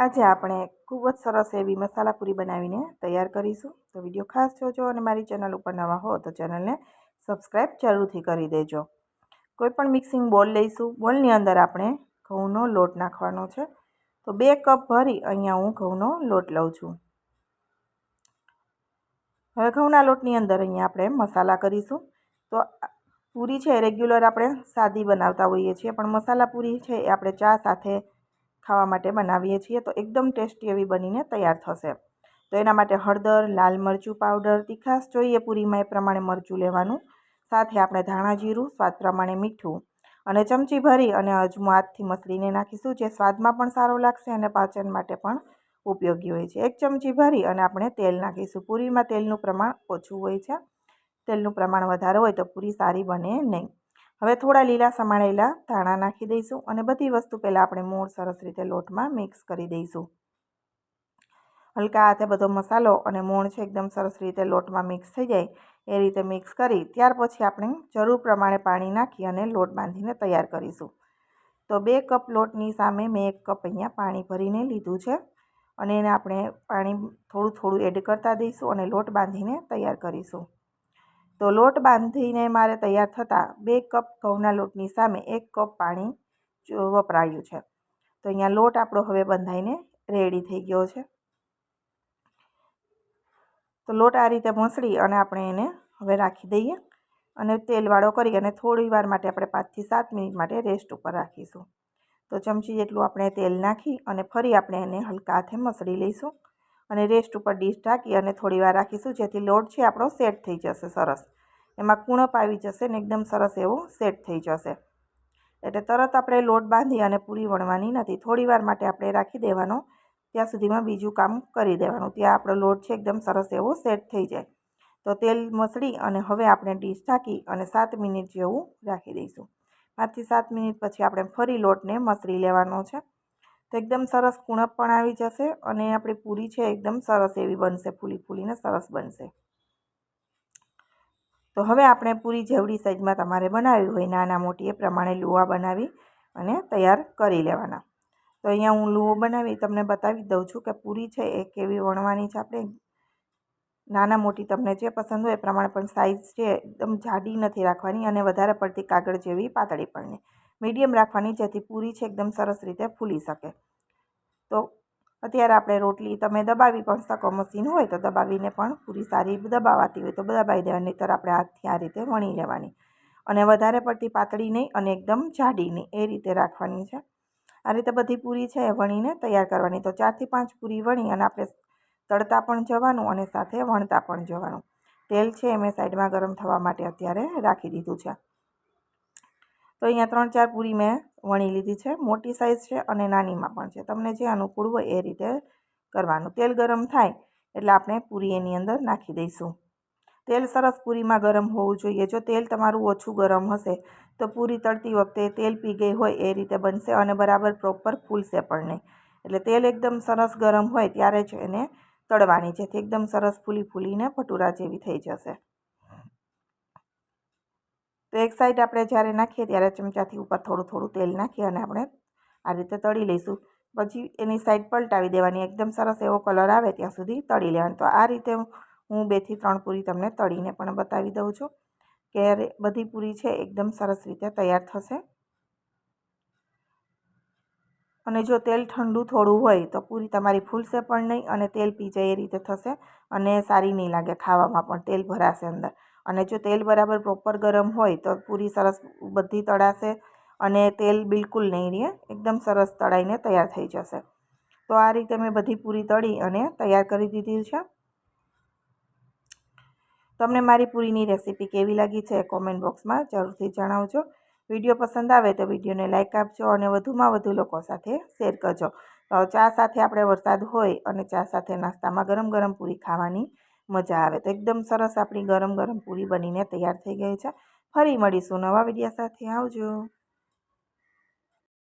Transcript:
આજે આપણે ખૂબ જ સરસ એવી મસાલા પૂરી બનાવીને તૈયાર કરીશું. તો વિડીયો ખાસ જોજો અને મારી ચેનલ ઉપર નવા હો તો ચેનલને સબસ્ક્રાઈબ જરૂરથી કરી દેજો. કોઈ પણ મિક્સિંગ બોલ લઈશું. બોલની અંદર આપણે ઘઉંનો લોટ નાખવાનો છે. તો 2 કપ ભરી અહીંયા હું ઘઉંનો લોટ લઉં છું. હવે ઘઉંના લોટની અંદર અહીંયા આપણે મસાલા કરીશું. તો પૂરી છે રેગ્યુલર આપણે સાદી બનાવતા હોઈએ છીએ, પણ મસાલા પૂરી છે એ આપણે ચા સાથે ખાવા માટે બનાવીએ છીએ. તો એકદમ ટેસ્ટી એવી બનીને તૈયાર થશે. તો એના માટે હળદર, લાલ મરચું પાવડર, તીખાશ જોઈએ પૂરીમાં એ પ્રમાણે મરચું લેવાનું. સાથે આપણે ધાણા જીરું, સ્વાદ પ્રમાણે મીઠું અને ચમચી ભરી અને અજમો હાથથી મસળીને નાખીશું, જે સ્વાદમાં પણ સારો લાગશે અને પાચન માટે પણ ઉપયોગી હોય છે. 1 ચમચી ભરી અને આપણે તેલ નાખીશું. પૂરીમાં તેલનું પ્રમાણ ઓછું હોય છે. તેલનું પ્રમાણ વધારે હોય તો પૂરી સારી બને નહીં. હવે થોડા લીલા સમારેલા ધાણા નાખી દઈશું અને બધી વસ્તુ પહેલાં આપણે મૂળ સરસ રીતે લોટમાં મિક્સ કરી દઈશું. હલકા હાથે બધો મસાલો અને મૂળ છે એકદમ સરસ રીતે લોટમાં મિક્સ થઈ જાય એ રીતે મિક્સ કરી ત્યાર પછી આપણે જરૂર પ્રમાણે પાણી નાખી અને લોટ બાંધીને તૈયાર કરીશું. તો 2 કપ લોટની સામે મેં 1 કપ અહીંયા પાણી ભરીને લીધું છે અને એને આપણે પાણી થોડું થોડું એડ કરતા દઈશું અને લોટ બાંધીને તૈયાર કરીશું. તો લોટ બાંધીને મારે તૈયાર થતાં 2 કપ ઘઉંના લોટની સામે 1 કપ પાણી વપરાયું છે. તો અહીંયા લોટ આપણો હવે બંધાઈને રેડી થઈ ગયો છે. તો લોટ આ રીતે મસળી અને આપણે એને હવે રાખી દઈએ અને તેલવાળો કરી અને થોડી વાર માટે આપણે 5 થી 7 મિનિટ માટે રેસ્ટ ઉપર રાખીશું. તો ચમચી જેટલું આપણે તેલ નાખી અને ફરી આપણે એને હલકા હાથે મસળી લઈશું અને રેસ્ટ ઉપર ડીશ ઢાંકી અને થોડી વાર રાખીશું, જેથી લોટ છે આપણો સેટ થઈ જશે સરસ. એમાં કૂણપ આવી જશે ને એકદમ સરસ એવો સેટ થઈ જશે. એટલે તરત આપણે લોટ બાંધી અને પૂરી વણવાની નથી. થોડી વાર માટે આપણે રાખી દેવાનો, ત્યાં સુધીમાં બીજું કામ કરી દેવાનું. ત્યાં આપણો લોટ છે એકદમ સરસ એવો સેટ થઈ જાય. તો તેલ મસળી અને હવે આપણે ડીશ ઢાંકી અને 7 મિનિટ જેવું રાખી દઈશું. 5 થી 7 મિનિટ પછી આપણે ફરી લોટને મસળી લેવાનો છે. તો એકદમ સરસ કૂણપ પણ આવી જશે અને આપણી પૂરી છે એકદમ સરસ એવી બનશે, ફૂલી ફૂલીને સરસ બનશે. તો હવે આપણે પૂરી જેવડી સાઈઝમાં તમારે બનાવવી હોય નાના મોટી એ પ્રમાણે લુવા બનાવી અને તૈયાર કરી લેવાના. તો અહીંયા હું લુવો બનાવી તમને બતાવી દઉં છું કે પૂરી છે એ કેવી વણવાની છે. આપણે નાના મોટી તમને જે પસંદ હોય એ પ્રમાણે, પણ સાઈઝ છે એકદમ જાડી નથી રાખવાની અને વધારે પડતી કાગળ જેવી પાતળી પણ નહીં. મીડિયમ રાખવાની, જેથી પૂરી છે એકદમ સરસ રીતે ફૂલી શકે. તો અત્યારે આપણે રોટલી તમે દબાવી પણ શકો, મશીન હોય તો દબાવીને પણ પૂરી સારી દબાવાતી હોય તો દબાવી દેવાની, નહીંતર આપણે હાથથી આ રીતે વણી લેવાની. અને વધારે પડતી પાતળી નહીં અને એકદમ જાડી નહીં, એ રીતે રાખવાની છે. આ રીતે બધી પૂરી છે એ વણીને તૈયાર કરવાની. તો 4 થી 5 પૂરી વણી અને આપણે તળતા પણ જવાનું અને સાથે વણતા પણ જવાનું. તેલ છે એ મેં સાઈડમાં ગરમ થવા માટે અત્યારે રાખી દીધું છે. તો અહીંયા 3-4 પૂરી મેં વણી લીધી છે. મોટી સાઈઝ છે અને નાનીમાં પણ છે. તમને જે અનુકૂળ હોય એ રીતે કરવાનું. તેલ ગરમ થાય એટલે આપણે પૂરી એની અંદર નાખી દઈશું. તેલ સરસ પૂરીમાં ગરમ હોવું જોઈએ. જો તેલ તમારું ઓછું ગરમ હશે તો પૂરી તળતી વખતે તેલ પી ગઈ હોય એ રીતે બનશે અને બરાબર પ્રોપર ફૂલશે પણ નહીં. એટલે તેલ એકદમ સરસ ગરમ હોય ત્યારે જ એને તળવાની, જેથી એકદમ સરસ ફૂલીને ભટુરા જેવી થઈ જશે. તો એક સાઈડ આપણે જ્યારે નાખીએ ત્યારે ચમચાથી ઉપર થોડું થોડું તેલ નાખી અને આપણે આ રીતે તળી લઈશું. પછી એની સાઈડ પલટાવી દેવાની. એકદમ સરસ એવો કલર આવે ત્યાં સુધી તળી લેવાની. તો આ રીતે હું 2 થી 3 પૂરી તમને તળીને પણ બતાવી દઉં છું કે બધી પૂરી છે એકદમ સરસ રીતે તૈયાર થશે. અને જો તેલ ઠંડુ થોડું હોય તો પૂરી તમારી ફૂલશે પણ નહીં અને તેલ પી જાય એ રીતે થશે અને સારી નહીં લાગે ખાવામાં, પણ તેલ ભરાશે અંદર. અને જો તેલ બરાબર પ્રોપર ગરમ હોય તો પૂરી સરસ બધી તળાશે અને તેલ બિલકુલ નહીં રહે, એકદમ સરસ તળાઈને તૈયાર થઈ જશે. તો આ રીતે મેં બધી પૂરી તળી અને તૈયાર કરી દીધી છે. તમને મારી પૂરીની રેસીપી કેવી લાગી છે કોમેન્ટ બોક્સમાં જરૂરથી જણાવજો. વિડીયો પસંદ આવે તો વિડીયોને લાઇક આપજો અને વધુમાં વધુ લોકો સાથે શેર કરજો. ચા સાથે આપણે વરસાદ હોય અને ચા સાથે નાસ્તામાં ગરમ ગરમ પૂરી ખાવાની મજા આવે. તો એકદમ સરસ આપણી ગરમ ગરમ પૂરી બનીને તૈયાર થઈ ગઈ છે. ફરી મળીશું નવા વિડીયો સાથે. આવજો.